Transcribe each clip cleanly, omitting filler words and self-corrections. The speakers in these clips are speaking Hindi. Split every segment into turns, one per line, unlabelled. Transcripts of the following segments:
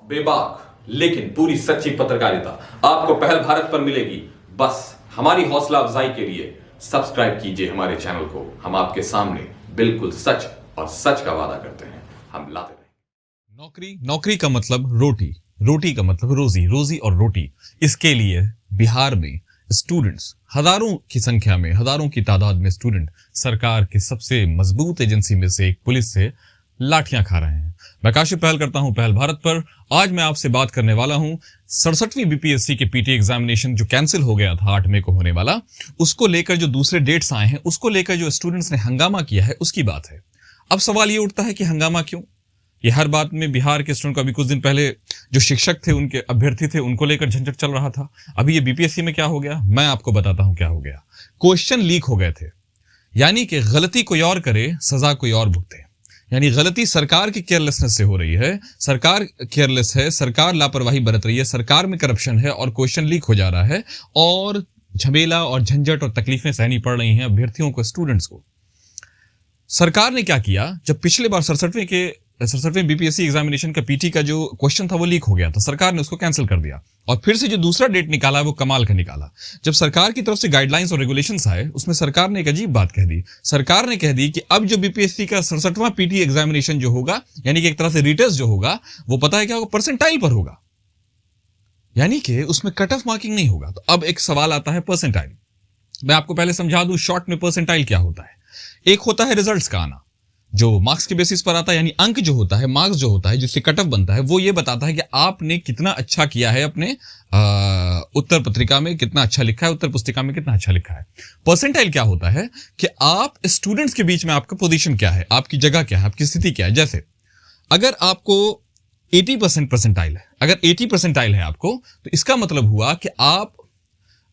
बेबाक लेकिन पूरी सच्ची पत्रकारिता आपको पहल भारत पर मिलेगी। बस हमारी हौसला अफजाई के लिए सब्सक्राइब कीजिए हमारे चैनल को। हम आपके सामने बिल्कुल सच और सच का वादा करते हैं, हम लाते रहेंगे।
नौकरी का मतलब रोटी, रोटी का मतलब रोजी, रोजी और रोटी। इसके लिए बिहार में स्टूडेंट्स हजारों की संख्या में, हजारों की तादाद में स्टूडेंट सरकार की सबसे मजबूत एजेंसी में से एक पुलिस से लाठियां खा रहे हैं। मैं काशिफ पहल करता हूं पहल भारत पर। आज मैं आपसे बात करने वाला हूं 67वीं बीपीएससी के पीटी एग्जामिनेशन जो कैंसिल हो गया था 8 मई को होने वाला, उसको लेकर जो दूसरे डेट्स आए हैं, उसको लेकर जो स्टूडेंट्स ने हंगामा किया है, उसकी बात है। अब सवाल ये उठता है कि हंगामा क्यों? ये हर बात में बिहार के स्टूडेंट को, अभी कुछ दिन पहले जो शिक्षक थे, उनके अभ्यर्थी थे, उनको लेकर झंझट चल रहा था। अभी ये बीपीएससी में क्या हो गया, मैं आपको बताता हूं क्या हो गया। क्वेश्चन लीक हो गए थे, यानी कि गलती कोई और करे, सजा कोई और भुगते। यानी गलती सरकार की केयरलेसनेस से हो रही है, सरकार केयरलेस है, सरकार लापरवाही बरत रही है, सरकार में करप्शन है और क्वेश्चन लीक हो जा रहा है और झमेला और झंझट और तकलीफें सहनी पड़ रही हैं अभ्यर्थियों को, स्टूडेंट्स को। सरकार ने क्या किया, जब पिछले बार 67वें बीपीएससी एग्जामिनेशन का पीटी का जो क्वेश्चन था वो लीक हो गया था, सरकार ने उसको कैंसिल कर दिया और फिर से जो दूसरा डेट निकाला वो कमाल का निकाला। जब सरकार की तरफ से गाइडलाइंस और रेगुलेशंस आए, उसमें सरकार ने एक अजीब बात कह दी। सरकार ने कह दी कि अब जो बीपीएससी का 67वां पीटी एग्जामिनेशन जो होगा, यानी कि एक तरह से रिटेस्ट जो होगा, वो पता है क्या होगा, परसेंटाइल पर होगा, यानी कि उसमें कट ऑफ मार्किंग नहीं होगा। तो अब एक सवाल आता है परसेंटाइल। मैं आपको पहले समझा दूं शॉर्ट में परसेंटाइल क्या होता है। एक होता है रिजल्ट्स का आना, जो मार्क्स के बेसिस पर आता है, यानी अंक जो होता है, मार्क्स जो होता है, जिससे कट ऑफ बनता है, वो ये बताता है कि आपने कितना अच्छा किया है अपने उत्तर पत्रिका में, कितना अच्छा लिखा है, उत्तर पुस्तिका में कितना अच्छा लिखा है। परसेंटाइल क्या होता है कि आप स्टूडेंट्स के बीच में आपका पोजीशन क्या है, आपकी जगह क्या है, आपकी स्थिति क्या है। जैसे अगर आपको 80% परसेंटाइल है, अगर 80 परसेंटाइल है आपको, तो इसका मतलब हुआ कि आप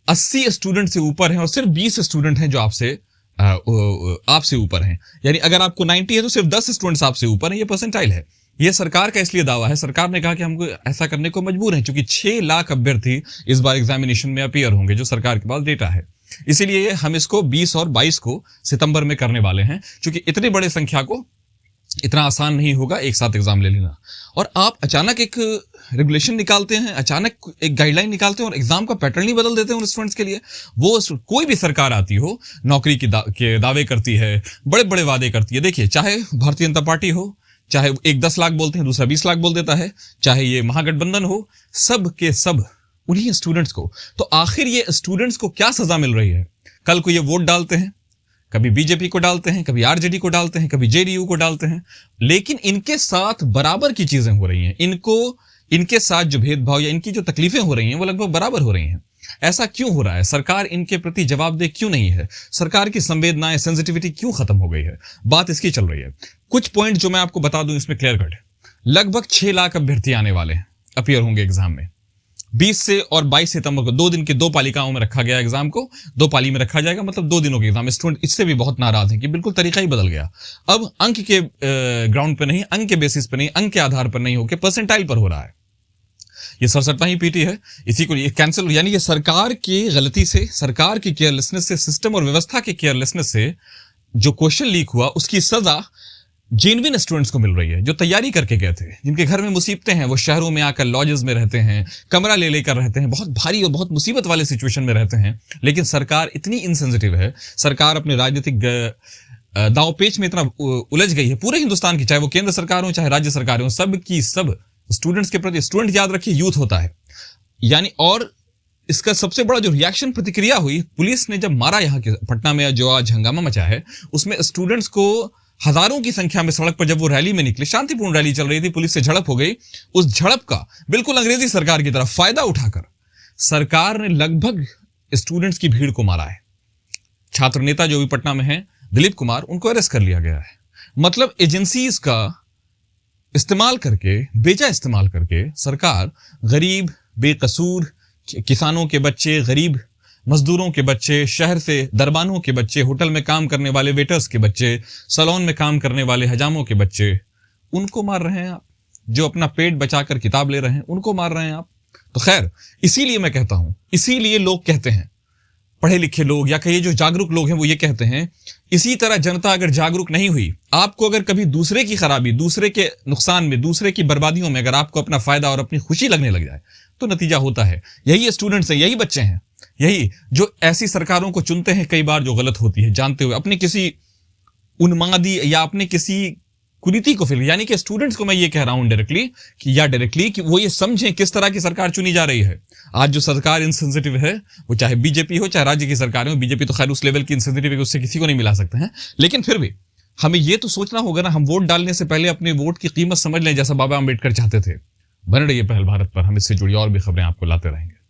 80 स्टूडेंट से ऊपर हैं और सिर्फ 20 स्टूडेंट हैं जो आपसे ऊपर हैं। यानी अगर आपको 90 है तो सिर्फ 10 स्टूडेंट्स आपसे ऊपर हैं, ये परसेंटाइल है। ये सरकार का इसलिए दावा है, सरकार ने कहा कि हमको ऐसा करने को मजबूर है क्योंकि 6 लाख अभ्यर्थी इस बार एग्जामिनेशन में अपीयर होंगे, जो सरकार के पास डेटा है। इसीलिए हम इसको 20 और 22 को सितंबर में करने वाले हैं, क्योंकि इतनी बड़ी संख्या को इतना आसान नहीं होगा एक साथ एग्जाम ले लेना। और आप अचानक एक रेगुलेशन निकालते हैं, अचानक एक गाइडलाइन निकालते हैं और एग्जाम का पैटर्न ही बदल देते हैं उन स्टूडेंट्स के लिए। वो कोई भी सरकार आती हो, नौकरी के दावे करती है, बड़े बड़े वादे करती है। देखिए, चाहे भारतीय जनता पार्टी हो, चाहे एक 10 लाख बोलते हैं, दूसरा 20 लाख बोल देता है, चाहे ये महागठबंधन हो, सब के सब उन्हीं स्टूडेंट्स को। तो आखिर ये स्टूडेंट्स को क्या सजा मिल रही है? कल को ये वोट डालते हैं, कभी बीजेपी को डालते हैं, कभी आरजेडी को डालते हैं, कभी जेडीयू को डालते हैं, लेकिन इनके साथ बराबर की चीजें हो रही हैं। इनके साथ जो भेदभाव या इनकी जो तकलीफें हो रही हैं वो लगभग बराबर हो रही हैं। ऐसा क्यों हो रहा है? सरकार इनके प्रति जवाबदेह क्यों नहीं है? सरकार की संवेदनाएं, सेंसिटिविटी क्यों खत्म हो गई है? बात इसकी चल रही है। कुछ पॉइंट जो मैं आपको बता दूं इसमें क्लियर कट। लगभग 6 लाख अभ्यर्थी आने वाले हैं, अपीयर होंगे एग्जाम में। 20 से और 22 सितंबर को 2 दिन की 2 पालिकाओं में रखा गया एग्जाम को, 2 पाली में रखा जाएगा, मतलब 2 दिनों के एग्जाम। स्टूडेंट इससे भी बहुत नाराज हैं कि बिल्कुल तरीका ही बदल गया। अब अंक के ग्राउंड पे नहीं, अंक के बेसिस पे नहीं, अंक के आधार पर नहीं होकर परसेंटाइल पर हो रहा है। ये 67वां ही पीटी है, इसी को ये कैंसिल, यानी कि सरकार की गलती से, सरकार की केयरलेसनेस से, सिस्टम और व्यवस्था की केयरलेसनेस से जो क्वेश्चन लीक हुआ, उसकी सजा जेन्युइन स्टूडेंट्स को मिल रही है, जो तैयारी करके गए थे, जिनके घर में मुसीबतें हैं, वो शहरों में आकर लॉजेस में रहते हैं, कमरा ले लेकर रहते हैं, बहुत भारी और बहुत मुसीबत वाले सिचुएशन में रहते हैं। लेकिन सरकार इतनी इनसेंसिटिव है, सरकार अपने राजनीतिक दांव पेच में इतना उलझ गई है, पूरे हिंदुस्तान की, चाहे वो केंद्र सरकार हो चाहे राज्य सरकार हो, सब की सब स्टूडेंट्स के प्रति। स्टूडेंट याद रखिए यूथ होता है, यानी, और इसका सबसे बड़ा जो रिएक्शन प्रतिक्रिया हुई, पुलिस ने जब मारा यहाँ के पटना में, जो आज हंगामा मचा है, उसमें स्टूडेंट्स को हजारों की संख्या में सड़क पर, जब वो रैली में निकले, शांतिपूर्ण रैली चल रही थी, पुलिस से झड़प हो गई। उस झड़प का बिल्कुल अंग्रेजी सरकार की तरफ फायदा उठाकर सरकार ने लगभग स्टूडेंट्स की भीड़ को मारा है। छात्र नेता जो भी पटना में है, दिलीप कुमार, उनको अरेस्ट कर लिया गया है। मतलब एजेंसीज का इस्तेमाल करके, बेजा इस्तेमाल करके सरकार गरीब, बेकसूर किसानों के बच्चे, गरीब मजदूरों के बच्चे, शहर से दरबानों के बच्चे, होटल में काम करने वाले वेटर्स के बच्चे, सैलून में काम करने वाले हजामों के बच्चे, उनको मार रहे हैं आप। जो अपना पेट बचाकर किताब ले रहे हैं, उनको मार रहे हैं आप। तो खैर, इसीलिए मैं कहता हूं, इसीलिए लोग कहते हैं, पढ़े लिखे लोग या कहिए जो जागरूक लोग हैं वो ये कहते हैं, इसी तरह जनता अगर जागरूक नहीं हुई, आपको अगर कभी दूसरे की खराबी, दूसरे के नुकसान में, दूसरे की बर्बादियों में अगर आपको अपना फायदा और अपनी खुशी लगने लग जाए तो नतीजा होता है यही स्टूडेंट्स हैं, यही बच्चे हैं, यही जो ऐसी सरकारों को चुनते हैं कई बार जो गलत होती है जानते हुए, अपने किसी उन्मादी या अपने किसी कुरीति को फिर, यानी कि स्टूडेंट्स को मैं ये कह रहा हूं डायरेक्टली कि या डायरेक्टली कि वो ये समझें किस तरह की सरकार चुनी जा रही है। आज जो सरकार इनसेंसिटिव है, वो चाहे बीजेपी हो चाहे राज्य की सरकार हो, बीजेपी तो खैर उस लेवल की इनसेंसिटिव है उससे किसी को नहीं मिला सकते हैं, लेकिन फिर भी हमें ये तो सोचना होगा ना, हम वोट डालने से पहले अपने वोट की कीमत समझ लें, जैसा बाबा अम्बेडकर चाहते थे। बन रही है पहल भारत पर, हम इससे जुड़ी और भी खबरें आपको लाते रहेंगे।